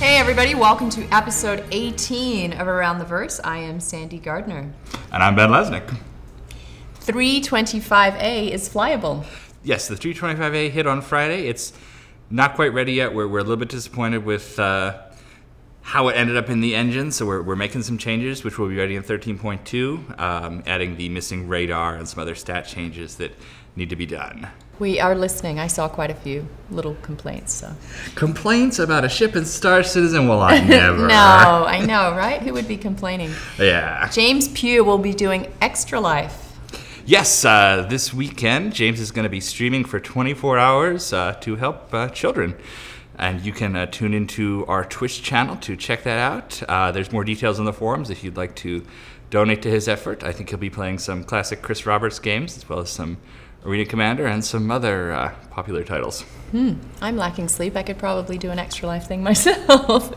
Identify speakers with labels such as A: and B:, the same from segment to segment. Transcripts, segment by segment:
A: Hey everybody, welcome to episode 18 of Around the Verse. I am Sandy Gardner.
B: And I'm Ben Lesnick.
A: 325A is flyable.
B: Yes, the 325A hit on Friday. It's not quite ready yet. We're a little bit disappointed with how it ended up in the engine, so we're making some changes, which will be ready in 13.2, adding the missing radar and some other stat changes that need to be done.
A: We are listening. I saw quite a few little complaints. So.
B: Complaints about a ship in Star Citizen? Well, I never.
A: No, I know, right? Who would be complaining?
B: Yeah.
A: James Pugh will be doing Extra Life.
B: Yes, this weekend, James is going to be streaming for 24 hours to help children. And you can tune into our Twitch channel to check that out. There's more details on the forums if you'd like to donate to his effort. I think he'll be playing some classic Chris Roberts games, as well as some Arena Commander and some other popular titles.
A: I'm lacking sleep. I could probably do an Extra Life thing myself.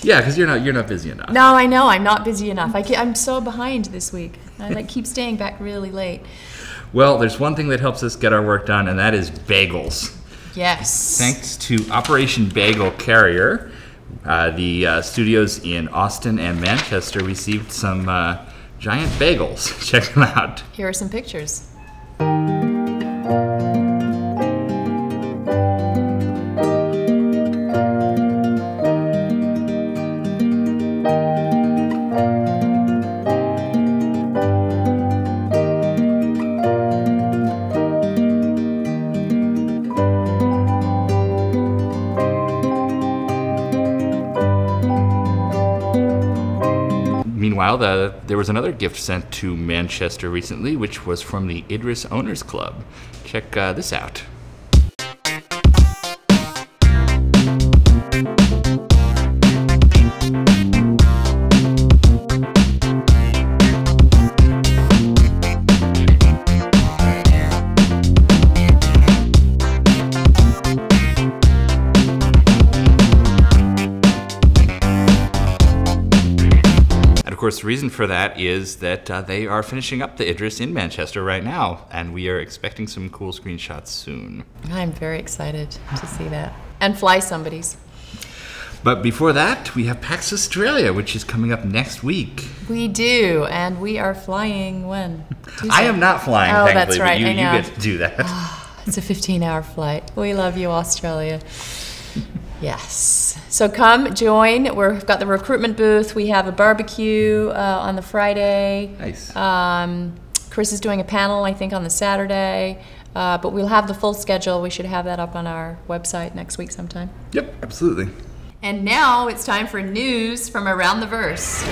B: Yeah, because you're not busy enough.
A: No, I know. I'm not busy enough. I'm so behind this week. I keep staying back really late.
B: Well, there's one thing that helps us get our work done, and that is bagels.
A: Yes.
B: Thanks to Operation Bagel Carrier, the studios in Austin and Manchester received some giant bagels. Check them out.
A: Here are some pictures.
B: Meanwhile, there was another gift sent to Manchester recently, which was from the Idris Owners Club. Check this out. Of course, the reason for that is that they are finishing up the Idris in Manchester right now, and we are expecting some cool screenshots soon.
A: I'm very excited to see that. And fly somebody's.
B: But before that, we have PAX Australia, which is coming up next week.
A: We do, and we are flying when? Tuesday?
B: I am not flying,
A: thankfully,
B: that's right.
A: But
B: you get to do that.
A: It's a 15-hour flight. We love you, Australia. Yes. So come join. We've got the recruitment booth. We have a barbecue on the Friday.
B: Nice.
A: Chris is doing a panel, I think, on the Saturday. But we'll have the full schedule. We should have that up on our website next week sometime.
B: Yep, absolutely.
A: And now it's time for news from Around the Verse.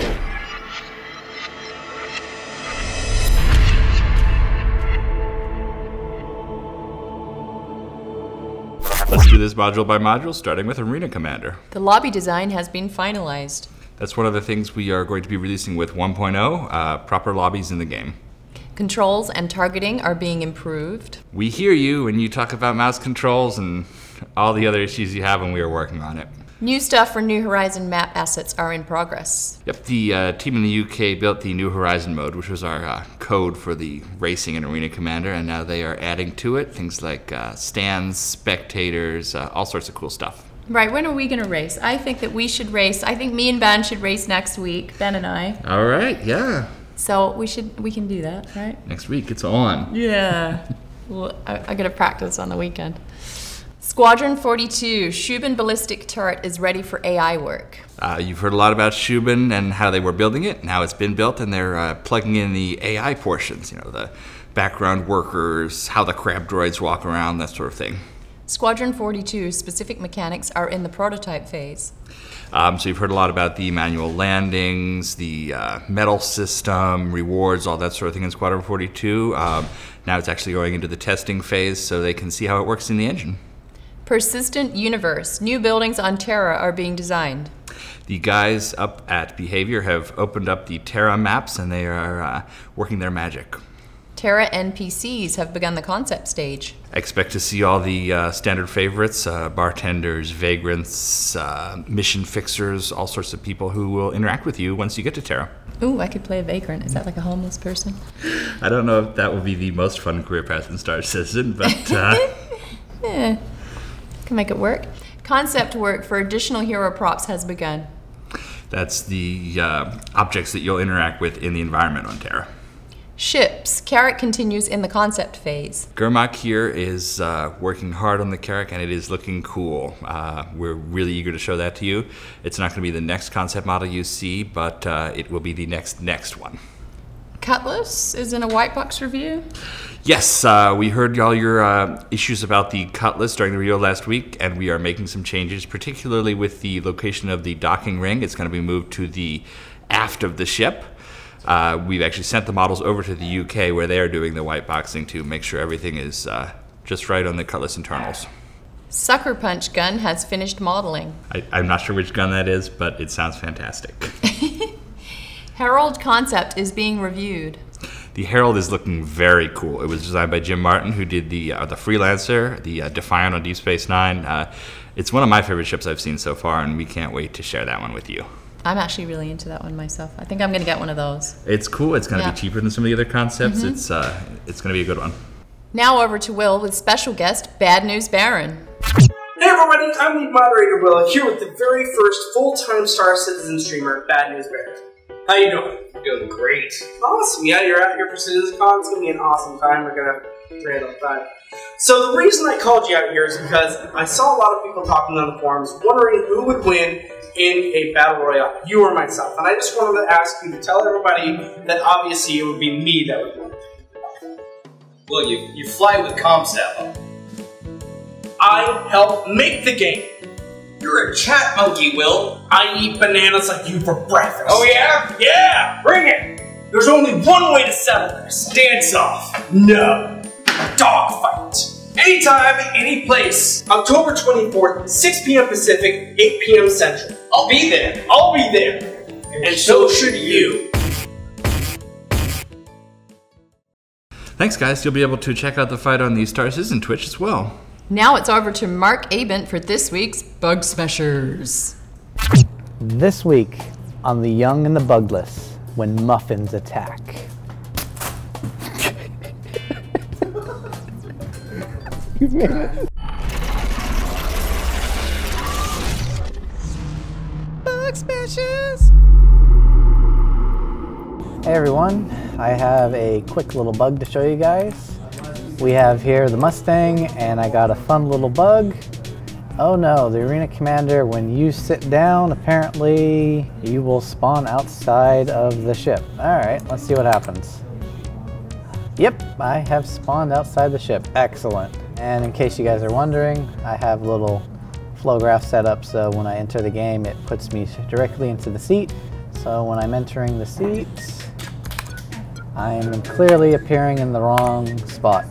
B: Let's do this module by module, starting with Arena Commander.
A: The lobby design has been finalized.
B: That's one of the things we are going to be releasing with 1.0, proper lobbies in the game.
A: Controls and targeting are being improved.
B: We hear you when you talk about mouse controls and all the other issues you have, and we are working on it.
A: New stuff for New Horizon map assets are in progress.
B: Yep, the team in the UK built the New Horizon mode, which was our code for the racing in Arena Commander, and now they are adding to it things like stands, spectators, all sorts of cool stuff.
A: Right, when are we going to race? I think that we should race. I think me and Ben should race next week, Ben and I.
B: All right, yeah.
A: So we can do that, right?
B: Next week, it's on.
A: Yeah. Well, I got to practice on the weekend. Squadron 42, Shubin ballistic turret is ready for AI work.
B: You've heard a lot about Shubin and how they were building it, and how it's been built, and they're plugging in the AI portions, the background workers, how the crab droids walk around, that sort of thing.
A: Squadron 42 specific mechanics are in the prototype phase.
B: So you've heard a lot about the manual landings, the medal system, rewards, all that sort of thing in Squadron 42. Now it's actually going into the testing phase so they can see how it works in the engine.
A: Persistent universe. New buildings on Terra are being designed.
B: The guys up at Behavior have opened up the Terra maps, and they are working their magic.
A: Terra NPCs have begun the concept stage.
B: I expect to see all the standard favorites, bartenders, vagrants, mission fixers, all sorts of people who will interact with you once you get to Terra.
A: Ooh, I could play a vagrant. Is that like a homeless person?
B: I don't know if that will be the most fun career path in Star Citizen, but...
A: Can make it work. Concept work for additional hero props has begun.
B: That's the objects that you'll interact with in the environment on Terra.
A: Ships. Carrack continues in the concept phase.
B: Gurmak here is working hard on the Carrack, and it is looking cool. We're really eager to show that to you. It's not going to be the next concept model you see, but it will be the next one.
A: Cutlass is in a white box review.
B: Yes, we heard all your issues about the Cutlass during the review last week, and we are making some changes, particularly with the location of the docking ring. It's going to be moved to the aft of the ship. We've actually sent the models over to the UK where they are doing the white boxing to make sure everything is just right on the Cutlass internals.
A: Sucker Punch gun has finished modeling.
B: I'm not sure which gun that is, but it sounds fantastic.
A: Herald concept is being reviewed.
B: The Herald is looking very cool. It was designed by Jim Martin, who did the Freelancer, the Defiant on Deep Space Nine. It's one of my favorite ships I've seen so far, and we can't wait to share that one with you.
A: I'm actually really into that one myself. I think I'm going to get one of those.
B: It's cool. It's going to be cheaper than some of the other concepts. It's going to be a good one.
A: Now over to Will with special guest Bad News Baron.
C: Hey everybody, I'm the moderator Will, here with the very first full-time Star Citizen streamer, Bad News Baron. How you doing?
D: Doing great.
C: Awesome. Yeah, you're out here for CitizenCon. It's going to be an awesome time. We're going to have a great old time. So the reason I called you out here is because I saw a lot of people talking on the forums wondering who would win in a battle royale, you or myself. And I just wanted to ask you to tell everybody that obviously it would be me that would win.
D: Well, you fly with ComSat.
C: I help make the game.
D: You're a chat monkey, Will.
C: I eat bananas like you for breakfast.
D: Oh yeah?
C: Yeah, bring it. There's only one way to settle this.
D: Dance off.
C: No. Dogfight. Anytime, any place. October 24th, 6 p.m. Pacific, 8 p.m. Central.
D: I'll be there.
C: I'll be there. And so should you.
B: Thanks, guys. You'll be able to check out the fight on the Star Citizen Twitch as well.
A: Now it's over to Mark Abent for this week's Bug Smashers.
E: This week on The Young and the Bugless, when muffins attack. You made it. Bug Smashers! Hey everyone, I have a quick little bug to show you guys. We have here the Mustang, and I got a fun little bug. Oh no, the Arena Commander, when you sit down, apparently you will spawn outside of the ship. Alright, let's see what happens. Yep, I have spawned outside the ship. Excellent. And in case you guys are wondering, I have a little flow graph set up so when I enter the game, it puts me directly into the seat. So when I'm entering the seat, I'm clearly appearing in the wrong spot.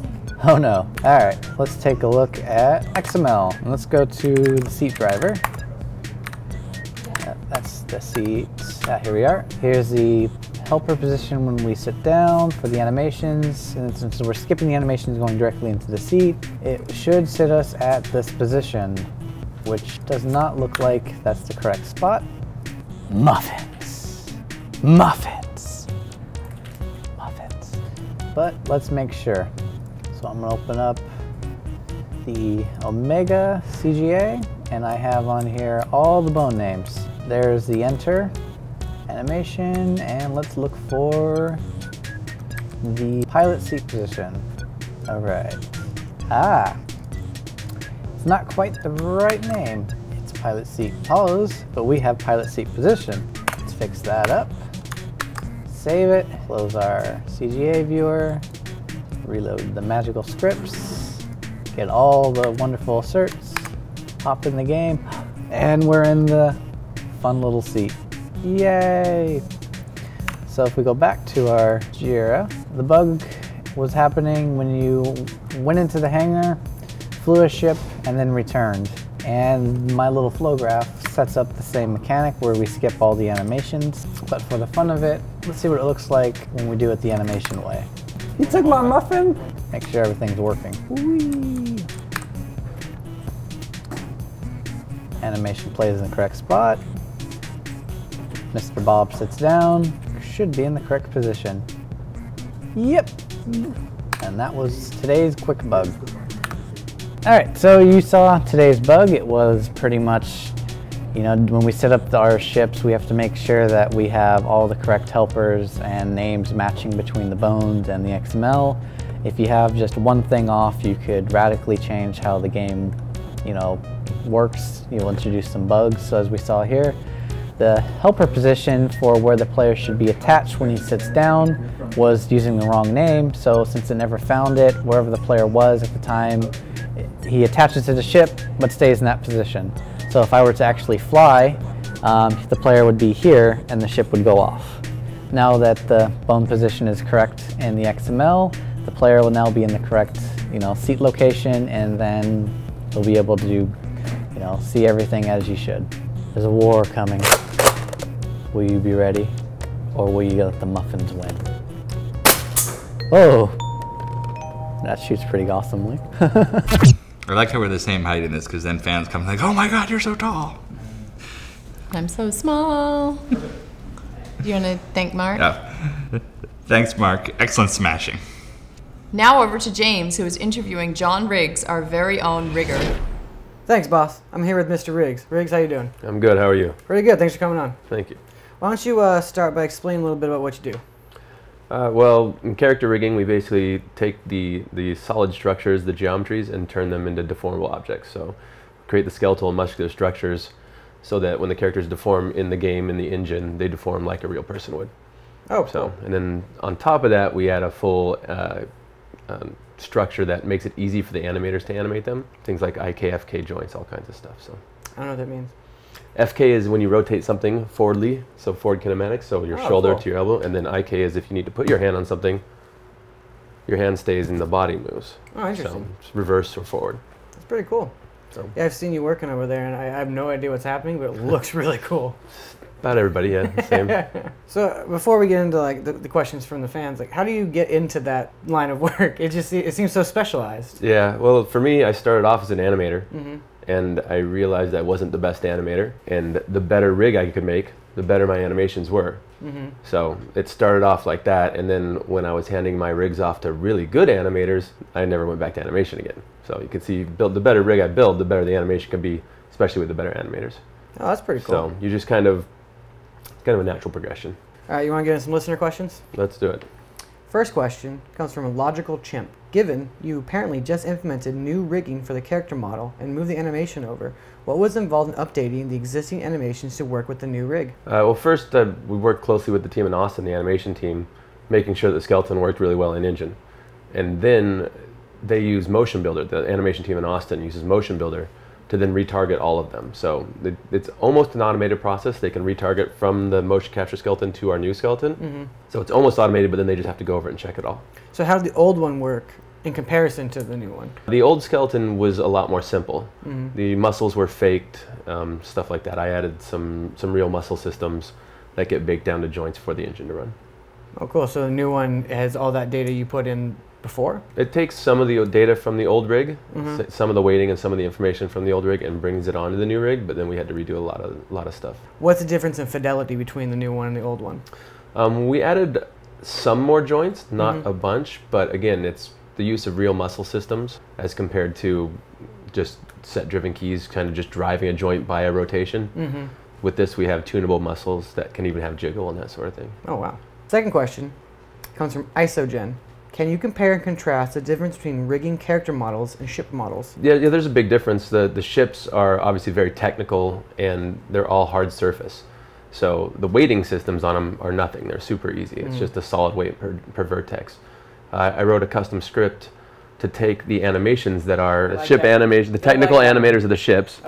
E: Oh no. Alright, let's take a look at XML. And let's go to the seat driver. That's the seat. Here we are. Here's the helper position when we sit down for the animations. And since we're skipping the animations going directly into the seat, it should sit us at this position, which does not look like that's the correct spot. Muffins. Muffins. Muffins. But let's make sure. So I'm going to open up the Omega CGA, and I have on here all the bone names. There's the enter animation, and let's look for the pilot seat position. All right. Ah, it's not quite the right name. It's pilot seat pose, but we have pilot seat position. Let's fix that up. Save it, close our CGA viewer. Reload the magical scripts, get all the wonderful asserts, hop in the game, and we're in the fun little seat. Yay! So if we go back to our Jira, the bug was happening when you went into the hangar, flew a ship, and then returned. And my little flow graph sets up the same mechanic where we skip all the animations. But for the fun of it, let's see what it looks like when we do it the animation way. You took my muffin? Make sure everything's working. Whee! Animation plays in the correct spot. Mr. Bob sits down. Should be in the correct position. Yep! And that was today's quick bug. Alright, so you saw today's bug. It was pretty much, you know, when we set up our ships, we have to make sure that we have all the correct helpers and names matching between the bones and the XML. If you have just one thing off, you could radically change how the game, you know, works. You'll introduce some bugs. So as we saw here, the helper position for where the player should be attached when he sits down was using the wrong name. So since it never found it, wherever the player was at the time, he attaches to the ship but stays in that position. So if I were to actually fly, the player would be here and the ship would go off. Now that the bone position is correct in the XML, the player will now be in the correct, you know, seat location, and then you'll be able to, you know, see everything as you should. There's a war coming. Will you be ready, or will you let the muffins win? Whoa! That shoots pretty awesomely.
B: I like how we're the same height in this, because then fans come like, oh my god, you're so tall.
A: I'm so small. You want to thank Mark?
B: Yeah. Thanks, Mark. Excellent smashing.
A: Now over to James, who is interviewing John Riggs, our very own rigger.
F: Thanks, boss. I'm here with Mr. Riggs. Riggs, how you doing?
G: I'm good. How are you?
F: Pretty good. Thanks for coming on.
G: Thank you.
F: Why don't you start by explaining a little bit about what you do?
G: Well, in character rigging, we basically take the solid structures, the geometries, and turn them into deformable objects. So create the skeletal and muscular structures so that when the characters deform in the game, in the engine, they deform like a real person would.
F: Oh,
G: so, and then on top of that, we add a full structure that makes it easy for the animators to animate them. Things like IK, FK joints, all kinds of stuff. So
F: I don't know what that means.
G: FK is when you rotate something forwardly, so forward kinematics, so your shoulder
F: cool.
G: to your elbow, and then IK is if you need to put your hand on something, your hand stays and the body moves.
F: Oh, interesting.
G: So it's reverse or forward.
F: That's pretty cool.
G: So
F: Yeah, I've seen you working over there, and I have no idea what's happening, but it looks really cool.
G: about everybody, yeah, same.
F: So before we get into like the questions from the fans, like how do you get into that line of work? It seems so specialized.
G: Yeah, well, for me, I started off as an animator, and I realized I wasn't the best animator, and the better rig I could make, the better my animations were. So it started off like that, and then when I was handing my rigs off to really good animators, I never went back to animation again. So you can see, the better rig I build, the better the animation can be, especially with the better animators.
F: Oh, that's pretty cool.
G: So you just kind of a natural progression.
F: All right, you want to get into some listener questions?
G: Let's do it.
F: First question comes from a logical chimp. Given you apparently just implemented new rigging for the character model and moved the animation over, what was involved in updating the existing animations to work with the new rig?
G: Well, first, we worked closely with the team in Austin, the animation team, making sure that the skeleton worked really well in engine. And then they use Motion Builder. The animation team in Austin uses Motion Builder to then retarget all of them. So it's almost an automated process. They can retarget from the motion capture skeleton to our new skeleton. So it's almost automated, but then they just have to go over it and check it all.
F: So how did the old one work in comparison to the new one?
G: The old skeleton was a lot more simple. The muscles were faked, stuff like that. I added some real muscle systems that get baked down to joints for the engine to run.
F: Oh, cool. So the new one has all that data you put in before?
G: It takes some of the data from the old rig, some of the weighting and some of the information from the old rig, and brings it onto the new rig, but then we had to redo a lot of stuff.
F: What's the difference in fidelity between the new one and the old one?
G: We added some more joints, not a bunch, but again, it's the use of real muscle systems as compared to just set-driven keys, kind of just driving a joint by a rotation. With this, we have tunable muscles that can even have jiggle and that sort of thing.
F: Oh, wow. Second question comes from Isogen. Can you compare and contrast the difference between rigging character models and ship models?
G: Yeah, there's a big difference. The ships are obviously very technical, and they're all hard surface. So the weighting systems on them are nothing. They're super easy. It's just a solid weight per vertex. I wrote a custom script to take the animations that are ship animation, the technical animators of the ships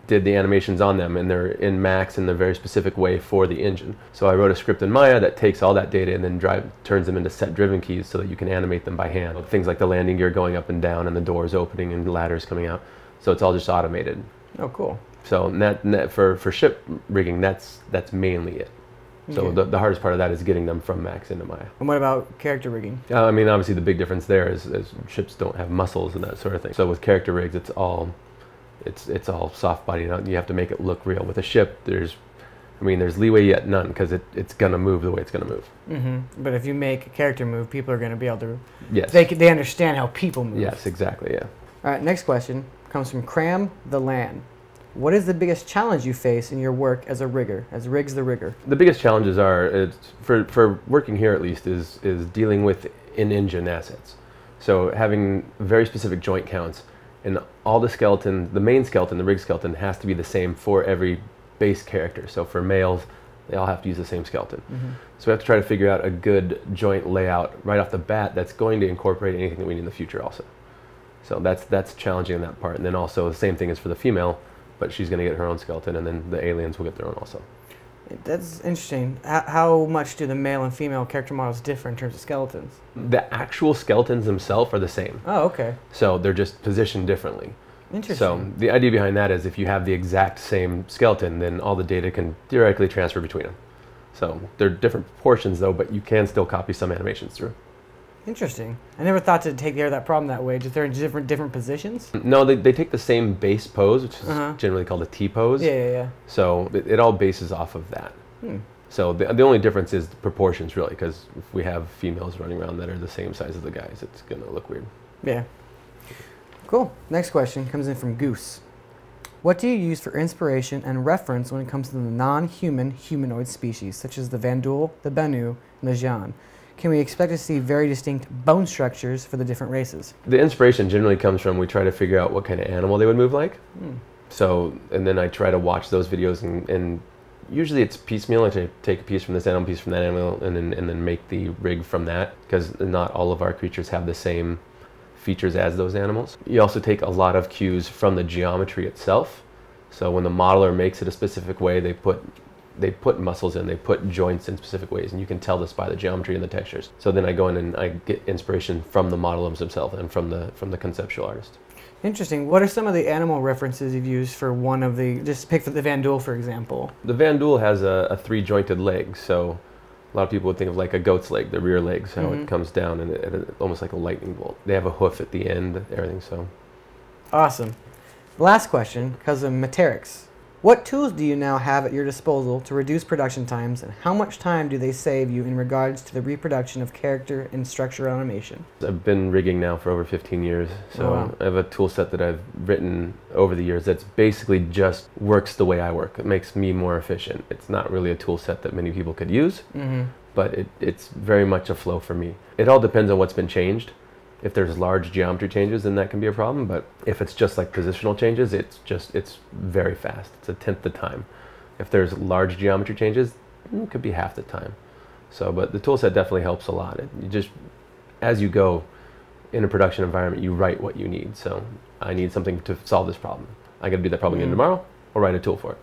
G: did the animations on them, and they're in Max in a very specific way for the engine. So I wrote a script in Maya that takes all that data and then turns them into set-driven keys so that you can animate them by hand. Things like the landing gear going up and down and the doors opening and ladders coming out. So it's all just automated.
F: Oh, cool.
G: So for ship rigging, that's mainly it. So the hardest part of that is getting them from Max into Maya.
F: And what about character rigging?
G: I mean, obviously the big difference there is ships don't have muscles and that sort of thing. So with character rigs, it's all soft body. You have to make it look real. With a ship, there's leeway yet none, because it's gonna move the way it's gonna move.
F: But if you make a character move, people are gonna be able to.
G: Yes.
F: They understand how people move.
G: Yes, exactly. Yeah.
F: All right, next question comes from Cram the Lan. What is the biggest challenge you face in your work as a rigger, as Riggs the Rigger?
G: The biggest challenges are, for working here at least, is dealing with in-engine assets. So having very specific joint counts, and all the skeleton, the main skeleton, the rig skeleton, has to be the same for every base character. So for males, they all have to use the same skeleton. So we have to try to figure out a good joint layout right off the bat that's going to incorporate anything that we need in the future also. So that's challenging in that part. And then also the same thing is for the female, but she's going to get her own skeleton, and then the aliens will get their own also.
F: That's interesting. How much do the male and female character models differ in terms of skeletons?
G: The actual skeletons themselves are the same.
F: Oh, okay.
G: So they're just positioned differently.
F: Interesting.
G: So the idea behind that is if you have the exact same skeleton, then all the data can theoretically transfer between them. So they're different proportions though, but you can still copy some animations through.
F: Interesting. I never thought to take care of that problem that way. Just they're in different positions?
G: No, they take the same base pose, which is generally called a T pose.
F: Yeah.
G: So it all bases off of that. So the only difference is the proportions, really, because if we have females running around that are the same size as the guys, it's going to look weird.
F: Yeah. Cool. Next question comes in from Goose. What do you use for inspiration and reference when it comes to the non-human humanoid species, such as the Vandul, the Banu, and the Jan? Can we expect to see very distinct bone structures for the different races?
G: The inspiration generally comes from we try to figure out what kind of animal they would move like. So, and then I try to watch those videos, and usually it's piecemeal. I try to take a piece from this animal, piece from that animal, and then make the rig from that, because not all of our creatures have the same features as those animals. You also take a lot of cues from the geometry itself. So when the modeler makes it a specific way, they put muscles in, they put joints in specific ways, and you can tell this by the geometry and the textures. So then I go in and I get inspiration from the modelers themselves and from the conceptual artist.
F: Interesting. What are some of the animal references you've used for one of the, just pick for the Vandul, for example?
G: The Vandul has a three-jointed leg, so a lot of people would think of like a goat's leg, the rear legs, how it comes down and almost like a lightning bolt. They have a hoof at the end, everything, so.
F: Awesome. Last question, because of Materix. What tools do you now have at your disposal to reduce production times, and how much time do they save you in regards to the reproduction of character and structural animation?
G: I've been rigging now for over 15 years, so I have a tool set that I've written over the years that's basically just works the way I work. It makes me more efficient. It's not really a tool set that many people could use, but it's very much a flow for me. It all depends on what's been changed. If there's large geometry changes, then that can be a problem, but if it's just like positional changes, it's very fast. It's a tenth the time. If there's large geometry changes, it could be half the time. So, but the tool set definitely helps a lot. You just, as you go in a production environment, you write what you need. So I need something to solve this problem. I got to do that problem again tomorrow, or write a tool for it.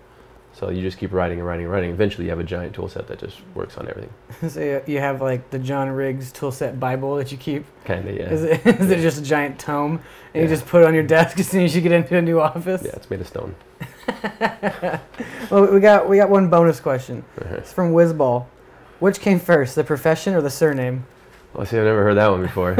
G: So you just keep writing and writing and writing. Eventually you have a giant tool set that just works on everything.
F: So you have like the John Riggs tool set Bible that you keep?
G: Kinda, yeah.
F: Is it just a giant tome and you just put it on your desk as soon as you get into a new office?
G: Yeah, it's made of stone.
F: Well, we got one bonus question. It's from Whizball. Which came first, the profession or the surname?
G: Well, see, I've never heard that one before.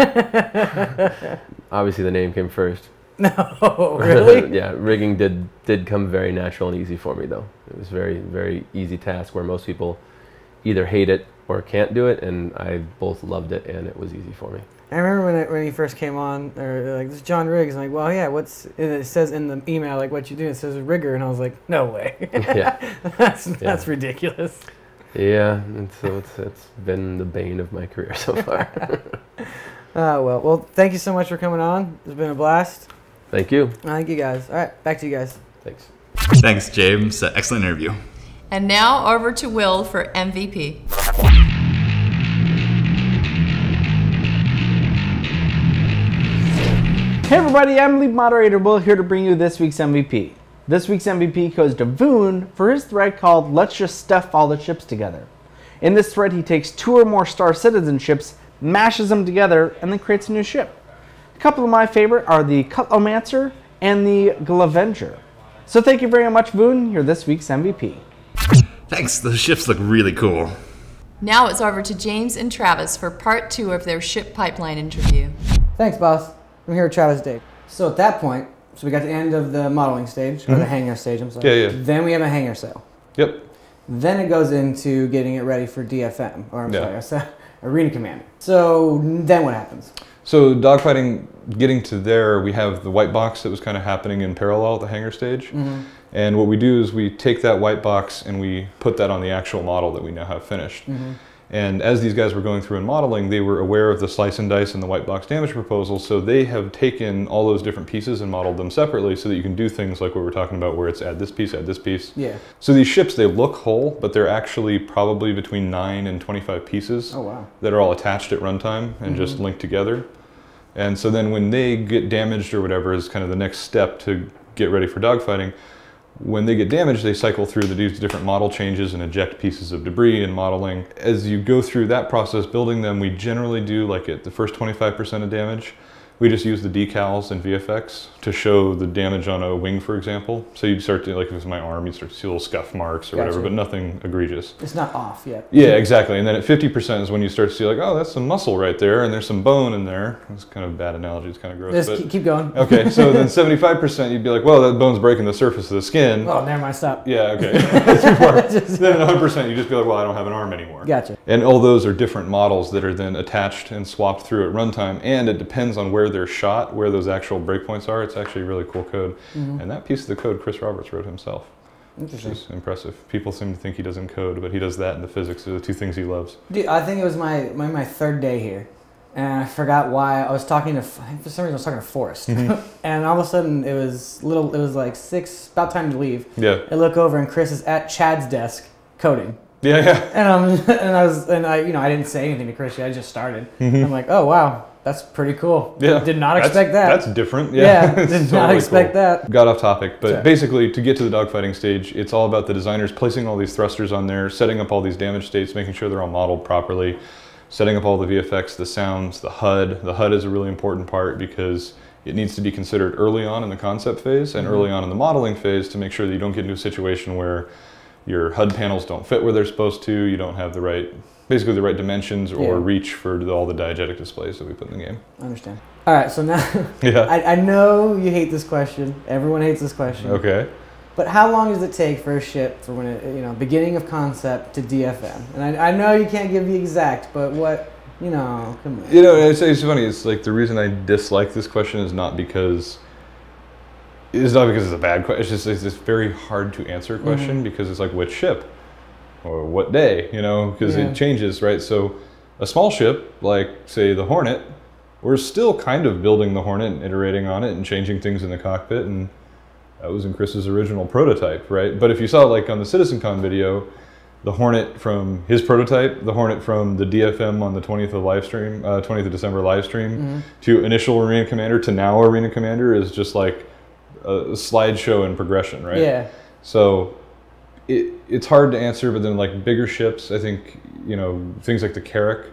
G: Obviously the name came first.
F: No, really?
G: Yeah, rigging did come very natural and easy for me though. It was very, very easy task where most people either hate it or can't do it, and I both loved it and it was easy for me.
F: I remember when he first came on, or like, this is John Riggs, I'm like, well, yeah, it says in the email, like, what you do, it says rigger, and I was like, no way.
G: Yeah.
F: That's ridiculous.
G: Yeah, and so it's been the bane of my career so far.
F: Well, thank you so much for coming on. It's been a blast.
G: Thank you.
F: Thank you guys. All right, back to you guys.
G: Thanks.
B: Thanks, James. Excellent interview.
A: And now over to Will for MVP.
H: Hey everybody, I'm lead moderator Will here to bring you this week's MVP. This week's MVP goes to Voon for his thread called Let's Just Stuff All the Ships Together. In this thread he takes 2 or more Star Citizen ships, mashes them together, and then creates a new ship. A couple of my favorite are the Cutlomancer and the Glavenger. So thank you very much, Voon. You're this week's MVP.
B: Thanks, those ships look really cool.
A: Now it's over to James and Travis for part 2 of their ship pipeline interview.
F: Thanks, boss. I'm here with Travis Dave. So at that point, so we got the end of the modeling stage, or the hangar stage, I'm sorry.
I: Yeah.
F: Then we have a hangar sale.
I: Yep.
F: Then it goes into getting it ready for DFM, or I'm sorry, arena command. So then what happens?
I: So dogfighting, getting to there, we have the white box that was kind of happening in parallel at the hangar stage.
F: Mm-hmm.
I: And what we do is we take that white box and we put that on the actual model that we now have finished.
F: Mm-hmm.
I: And as these guys were going through and modeling, they were aware of the slice and dice and the white box damage proposal, so they have taken all those different pieces and modeled them separately so that you can do things like what we're talking about where it's add this piece, add this piece.
F: Yeah.
I: So these ships, they look whole, but they're actually probably between 9 and 25 pieces.
F: Oh, wow.
I: That are all attached at runtime and just linked together. And so then when they get damaged or whatever is kind of the next step to get ready for dogfighting. When they get damaged, they cycle through these different model changes and eject pieces of debris and modeling. As you go through that process building them, we generally do like at the first 25% of damage, we just use the decals and VFX to show the damage on a wing, for example. So you'd start to, like if it was my arm, you'd start to see little scuff marks or whatever, but nothing egregious.
F: It's not off yet.
I: Yeah, exactly. And then at 50% is when you start to see like, oh, that's some muscle right there, and there's some bone in there. It's kind of a bad analogy, it's kind of gross.
F: Just keep going.
I: Okay, so then 75% you'd be like, well, that bone's breaking the surface of the skin.
F: Oh, never mind, stop.
I: Yeah, okay. Then 100% you just be like, well, I don't have an arm anymore.
F: Gotcha.
I: And all those are different models that are then attached and swapped through at runtime, and it depends on where they're shot, where those actual breakpoints are. It's actually really cool code. And that piece of the code Chris Roberts wrote himself.
F: Interesting.
I: Which is impressive. People seem to think he doesn't code, but he does that and the physics are the two things he loves.
F: Dude, I think it was my third day here. And I forgot why. I was talking to, for some reason I was talking to Forrest. And all of a sudden it was like 6, about time to leave.
I: Yeah.
F: I look over and Chris is at Chad's desk coding.
I: Yeah, yeah.
F: And I didn't say anything to Chris yet. I just started. I'm like, oh wow, that's pretty cool.
I: Yeah.
F: Did not expect that.
I: That's different. Yeah.
F: Did
I: Totally
F: not expect
I: cool.
F: that.
I: Got off topic, but
F: Sorry.
I: basically to get to the dogfighting stage, it's all about the designers placing all these thrusters on there, setting up all these damage states, making sure they're all modeled properly, setting up all the VFX, the sounds, the HUD. The HUD is a really important part because it needs to be considered early on in the concept phase and early on in the modeling phase to make sure that you don't get into a situation where your HUD panels don't fit where they're supposed to, you don't have the right, basically the right dimensions or reach for all the diegetic displays that we put in the game.
F: I understand. All right, so now,
I: Yeah.
F: I know you hate this question. Everyone hates this question.
I: Okay.
F: But how long does it take for a ship from when it, beginning of concept to DFM? And I know you can't give the exact, but what, come on.
I: It's funny. It's like the reason I dislike this question is not because it's a bad question. It's just very hard to answer question because it's like which ship or what day, because it changes, right? So a small ship like say the Hornet, we're still kind of building the Hornet and iterating on it and changing things in the cockpit, and that was in Chris's original prototype, right? But if you saw like on the CitizenCon video, the Hornet from his prototype, the Hornet from the DFM on the 20th of December live stream, to initial Arena Commander to now Arena Commander is just like a slideshow in progression, right?
F: Yeah.
I: So it's hard to answer, but then like bigger ships, I think, things like the Carrack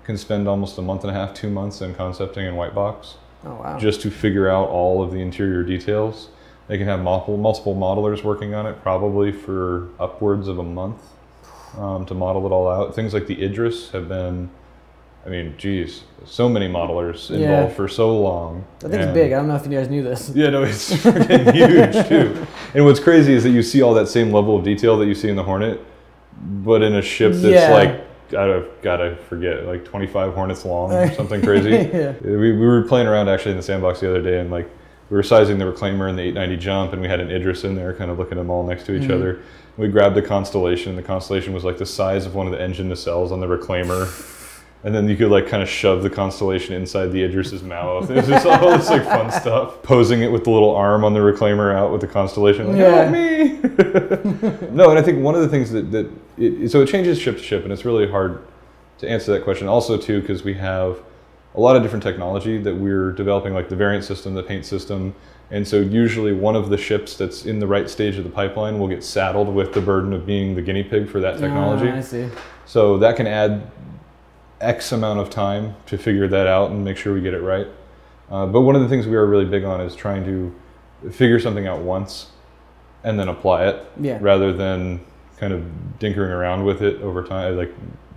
I: can spend almost a month and a half, 2 months in concepting in white box.
F: Oh, wow.
I: Just to figure out all of the interior details. They can have multiple modelers working on it, probably for upwards of a month to model it all out. Things like the Idris have been, so many modelers involved for so long.
F: I think it's big. I don't know if you guys knew this.
I: Yeah, no, it's freaking huge too. And what's crazy is that you see all that same level of detail that you see in the Hornet, but in a ship that's like, gotta forget, like 25 Hornets long or something crazy. We were playing around actually in the sandbox the other day, and like we were sizing the Reclaimer and the 890 jump, and we had an Idris in there kind of looking at them all next to each other. We grabbed the Constellation, and the Constellation was like the size of one of the engine nacelles on the Reclaimer. And then you could like kind of shove the Constellation inside the Idris's mouth. It was just all this like fun stuff. Posing it with the little arm on the Reclaimer out with the Constellation. Like, help me! No, and I think one of the things so it changes ship to ship, and it's really hard to answer that question. Also too, because we have a lot of different technology that we're developing, like the variant system, the paint system. And so usually one of the ships that's in the right stage of the pipeline will get saddled with the burden of being the guinea pig for that technology.
F: I see.
I: So that can add X amount of time to figure that out and make sure we get it right. But one of the things we are really big on is trying to figure something out once and then apply it, rather than kind of dinkering around with it over time. It like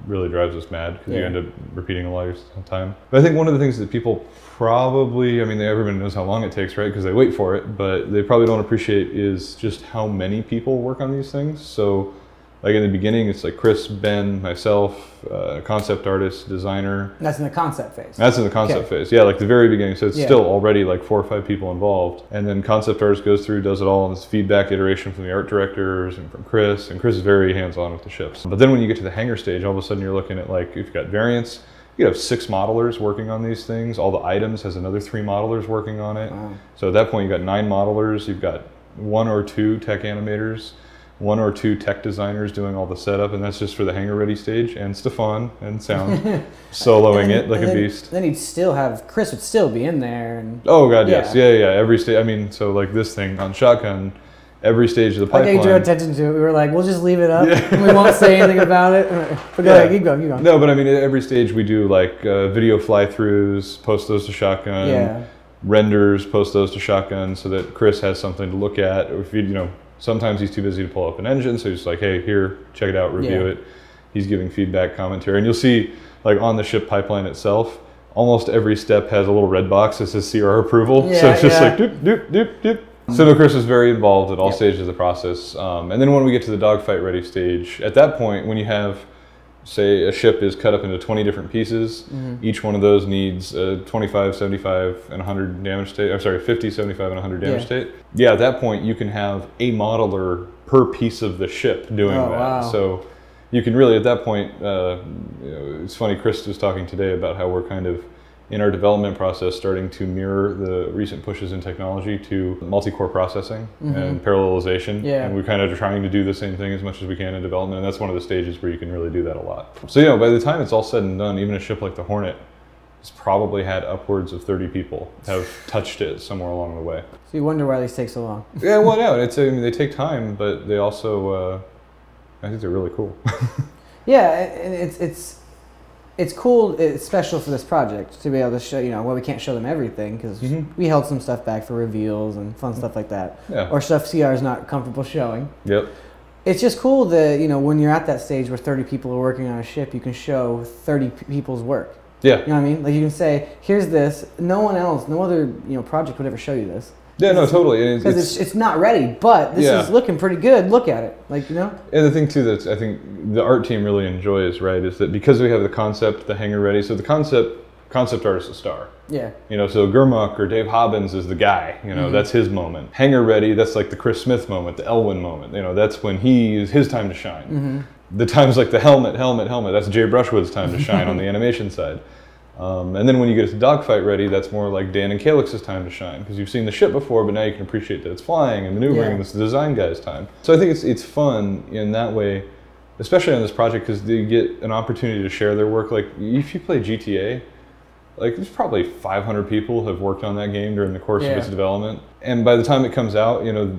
I: really drives us mad because you end up repeating a lot of your time. But I think one of the things that people probably, everybody knows how long it takes, right? Because they wait for it, but they probably don't appreciate is just how many people work on these things. So Like in the beginning, it's like Chris, Ben, myself, concept artist, designer.
F: That's in the concept phase.
I: That's in the concept phase. Yeah, like the very beginning. So it's
F: Yeah.
I: still already like 4 or 5 people involved. And then concept artist goes through, does it all, and it's feedback iteration from the art directors and from Chris. And Chris is very hands-on with the ships. But then when you get to the hangar stage, all of a sudden you're looking at like, if you've got variants, you have 6 modelers working on these things. All the items has another 3 modelers working on it.
F: Wow.
I: So at that point, you've got 9 modelers. You've got 1 or 2 tech animators, 1 or 2 tech designers doing all the setup, and that's just for the hangar ready stage, and Stefan and sound soloing it like a beast.
F: Then he'd still have, Chris would still be in there. And
I: Oh god, yes, yeah. Every stage. I mean, so like this thing on shotgun, every stage of the pipeline.
F: I drew attention to it. We were like, we'll just leave it up. And we won't say anything about it. But go ahead, keep going, keep going.
I: No, but I mean, at every stage we do like video fly-throughs, post those to shotgun.
F: Yeah.
I: Renders, post those to shotgun, so that Chris has something to look at. Or if you know. Sometimes he's too busy to pull up an engine, so he's like, hey, here, check it out, review it. He's giving feedback, commentary. And you'll see, like on the ship pipeline itself, almost every step has a little red box that says CR approval. So it's just like, doop, doop, doop, doop. So no, Chris is very involved at all stages of the process. And then when we get to the dogfight ready stage, at that point, when you have, say, a ship is cut up into 20 different pieces, each one of those needs 25, 75, and 100 damage state. I'm sorry, 50, 75, and 100 damage state. Yeah, at that point, you can have a modeler per piece of the ship doing that.
F: Wow.
I: So you can really, at that point, you know, it's funny, Chris was talking today about how we're kind of, in our development process, starting to mirror the recent pushes in technology to multi-core processing and parallelization.
F: Yeah.
I: And we're kind of trying to do the same thing as much as we can in development, and that's one of the stages where you can really do that a lot. So, you know, by the time it's all said and done, even a ship like the Hornet has probably had upwards of 30 people have touched it somewhere along the way.
F: So you wonder why these take so long.
I: Yeah, well, no, I mean, they take time, but they also, I think they're really cool.
F: Yeah, and it's cool, it's special for this project to be able to show, you know, well, we can't show them everything because we held some stuff back for reveals and fun stuff like that.
I: Yeah.
F: Or stuff CR is not comfortable showing.
I: Yep.
F: It's just cool that, you know, when you're at that stage where 30 people are working on a ship, you can show 30 people's work.
I: Yeah.
F: You know what I mean? Like you can say, here's this, no one else, no other, you know, project would ever show you this.
I: Yeah, no, totally.
F: Because it's not ready, but this is looking pretty good. Look at it, like, you know.
I: And the thing too that I think the art team really enjoys, right, is that because we have the concept, the hangar ready. So the concept artist is a star.
F: Yeah.
I: You know, so Gurmuk or Dave Hobbins is the guy. You know, that's his moment. Hangar ready, that's like the Chris Smith moment, the Elwin moment. You know, that's when his time to shine. The times like the helmet. That's Jay Brushwood's time to shine on the animation side. And then when you get to dogfight ready, that's more like Dan and Calix's time to shine because you've seen the ship before, but now you can appreciate that it's flying and maneuvering, and it's the design guy's time. So I think it's fun in that way, especially on this project because they get an opportunity to share their work. Like if you play GTA, like there's probably 500 people have worked on that game during the course of its development, and by the time it comes out, you know,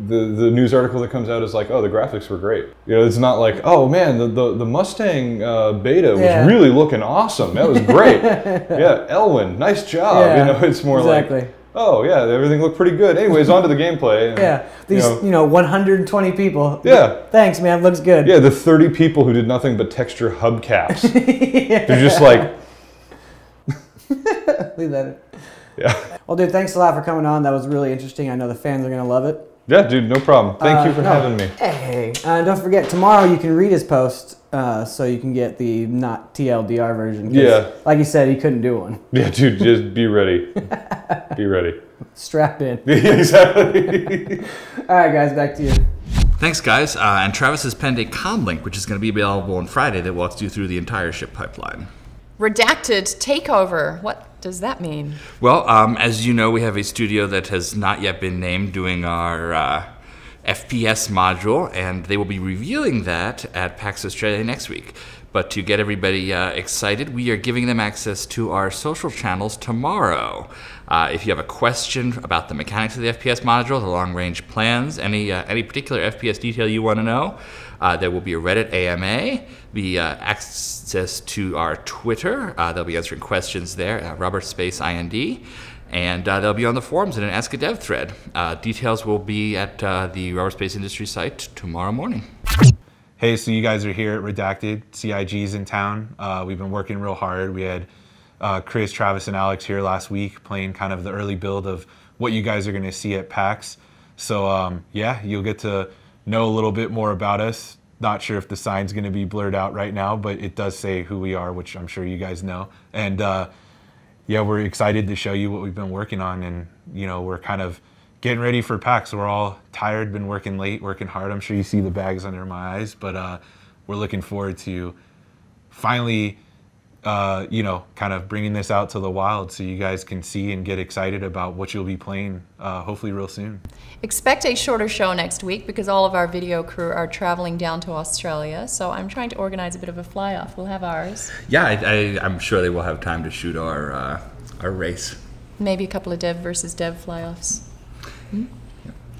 I: the news article that comes out is like, oh, the graphics were great. You know, it's not like, oh man, the Mustang beta was really looking awesome. That was great. Yeah, Elwin, nice job. You know, it's more like, oh yeah, everything looked pretty good. Anyways, on to the gameplay. And,
F: these you know 120 people.
I: Yeah.
F: Thanks, man. Looks good.
I: Yeah, the 30 people who did nothing but texture hubcaps. They're just like.
F: Leave that in.
I: Yeah.
F: Well, dude, thanks a lot for coming on. That was really interesting. I know the fans are gonna love it.
I: Yeah, dude, no problem. Thank you for having me.
F: Hey, don't forget, tomorrow you can read his post, so you can get the not TLDR version.
I: Yeah.
F: Like you said, he couldn't do one.
I: Yeah, dude, just be ready. Be ready.
F: Strap in.
I: Exactly.
F: All right, guys, back to you.
B: Thanks, guys. And Travis has penned a comm link, which is going to be available on Friday that walks you through the entire ship pipeline.
A: Redacted takeover. What does that mean?
B: Well, as you know, we have a studio that has not yet been named doing our FPS module, and they will be reviewing that at PAX Australia next week. But to get everybody excited, we are giving them access to our social channels tomorrow. If you have a question about the mechanics of the FPS module, the long-range plans, any particular FPS detail you want to know, there will be a Reddit AMA, be access to our Twitter. They'll be answering questions there, Robert Space IND, and they'll be on the forums in an Ask a Dev thread. Details will be at the Robert Space Industry site tomorrow morning.
J: Hey, so you guys are here at Redacted. CIG's in town. We've been working real hard. We had Chris, Travis, and Alex here last week playing kind of the early build of what you guys are going to see at PAX. So yeah, you'll get to know a little bit more about us Not sure if the sign's going to be blurred out right now, but it does say who we are, which I'm sure you guys know. And yeah, we're excited to show you what we've been working on, and we're kind of getting ready for PAX. We're all tired, been working late, working hard. I'm sure you see the bags under my eyes, but we're looking forward to finally, kind of bringing this out to the wild so you guys can see and get excited about what you'll be playing hopefully real soon.
A: Expect a shorter show next week because all of our video crew are traveling down to Australia. So I'm trying to organize a bit of a fly-off. We'll have ours.
B: Yeah, I'm sure they will have time to shoot our race.
A: Maybe a couple of Dev versus Dev fly-offs.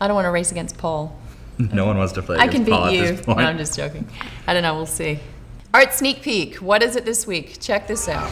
A: I don't want to race against Paul.
B: No one wants to play
A: I
B: against
A: can beat
B: Paul at
A: you.
B: this point.
A: No, I'm just joking. I don't know. We'll see. All right, sneak peek. What is it this week? Check this out.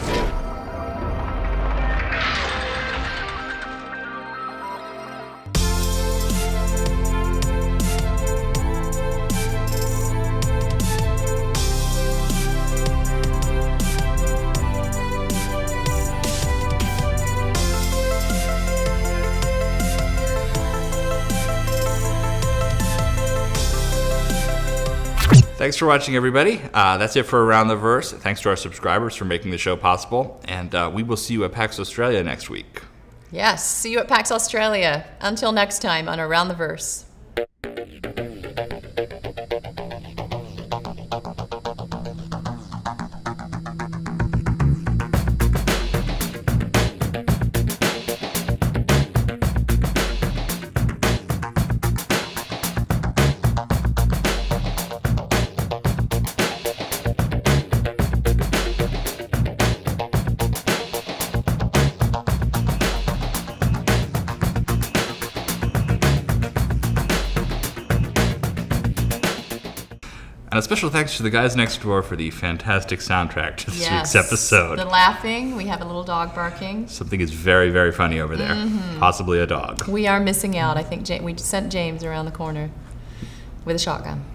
B: Thanks for watching, everybody. That's it for Around the Verse. Thanks to our subscribers for making the show possible. And we will see you at PAX Australia next week.
A: Yes, see you at PAX Australia. Until next time on Around the Verse.
B: And a special thanks to the guys next door for the fantastic soundtrack to this
A: Yes,
B: week's episode.
A: the laughing. We have a little dog barking.
B: Something is very, very funny over there. Possibly a dog.
A: We are missing out. I think we sent James around the corner with a shotgun.